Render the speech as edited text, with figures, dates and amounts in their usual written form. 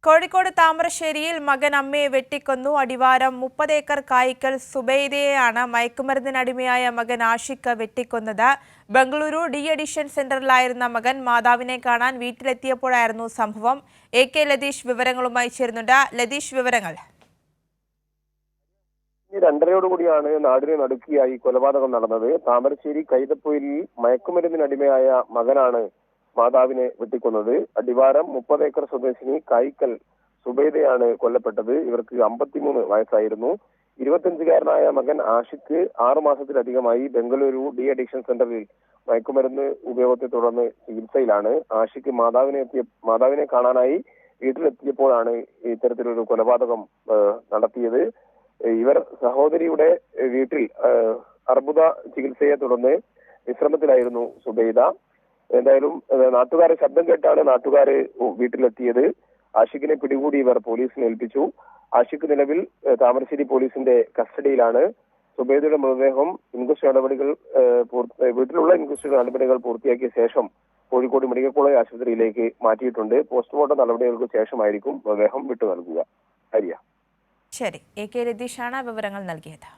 കോഴിക്കോട് താമരശ്ശേരിയിൽ മകൻ അമ്മയെ വെട്ടിക്കൊന്നു. അടിവാരം 30 ഏക്കർ കായിക്കൽ സുബൈദയെയാണ് മയക്കുമരുന്നിനടിമയായ മകൻ ആഷിഖ് വെട്ടിക്കൊന്നത്. ബംഗളൂരു ഡി അഡിക്ഷൻ സെന്ററിലായിരുന്ന മകൻ മാതാവിനെ കാണാൻ വീട്ടിലെത്തിയപ്പോഴായിരുന്നു സംഭവം. AK ലതീഷ് വിവരങ്ങളുമായി ചേരുന്നുണ്ട്. ലതീഷ്, വിവരങ്ങൾ. 2:30 നാടിനെ നടുക്കിയായി കൊലപാതകം നടന്നത്. താമരശ്ശേരി കൈതപ്പൊയിലിൽ മയക്കുമരുന്നിനടിമയായ മകനാണ് മാതാവിനെ വെട്ടിക്കൊന്നത്. അടിവാരം 30 ഏക്കർ സ്വദേശിനി കായിക്കൽ സുബൈദയാണ് കൊല്ലപ്പെട്ടത്. ഇവർക്ക് 53 വയസ്സായിരുന്നു. 25-കാരനായ മകൻ ആഷിഖ് 6 മാസത്തിലധികമായി ബംഗളൂരു ഡി അഡിക്ഷൻ സെന്ററിൽ മയക്കുമരുന്ന് ഉപയോഗത്തെ തുടർന്ന് ചികിത്സയിലാണ്. ആഷിഖ് മാതാവിനെ കാണാനായി വീട്ടിലെത്തിയപ്പോഴാണ് ഇത്തരത്തിലൊരു കൊലപാതകം നടത്തിയത്. ഇവർ സഹോദരിയുടെ വീട്ടിൽ അർബുദ ചികിത്സയെ തുടർന്ന് വിശ്രമത്തിലായിരുന്നു സുബൈദ. എന്തായാലും നാട്ടുകാരെ ശബ്ദം കേട്ടാണ് നാട്ടുകാര് വീട്ടിലെത്തിയത്. ആഷിഖിനെ പിടികൂടി ഇവർ പോലീസിനെ ഏൽപ്പിച്ചു. ആഷിഖ് നിലവിൽ താമരശ്ശേരി പോലീസിന്റെ കസ്റ്റഡിയിലാണ്. സുബൈദയുടെ മൃതദേഹം വീട്ടിലുള്ള ഇൻക്വസ്റ്റ് നടപടികൾ പൂർത്തിയാക്കിയ ശേഷം കോഴിക്കോട് മെഡിക്കൽ കോളേജ് ആശുപത്രിയിലേക്ക് മാറ്റിയിട്ടുണ്ട്. പോസ്റ്റ്മോർട്ടം നടപടികൾക്ക് ശേഷമായിരിക്കും മൃതദേഹം വിട്ടു നൽകുക. ശരി, AK ലതീഷാണ് വിവരങ്ങൾ നൽകിയത്.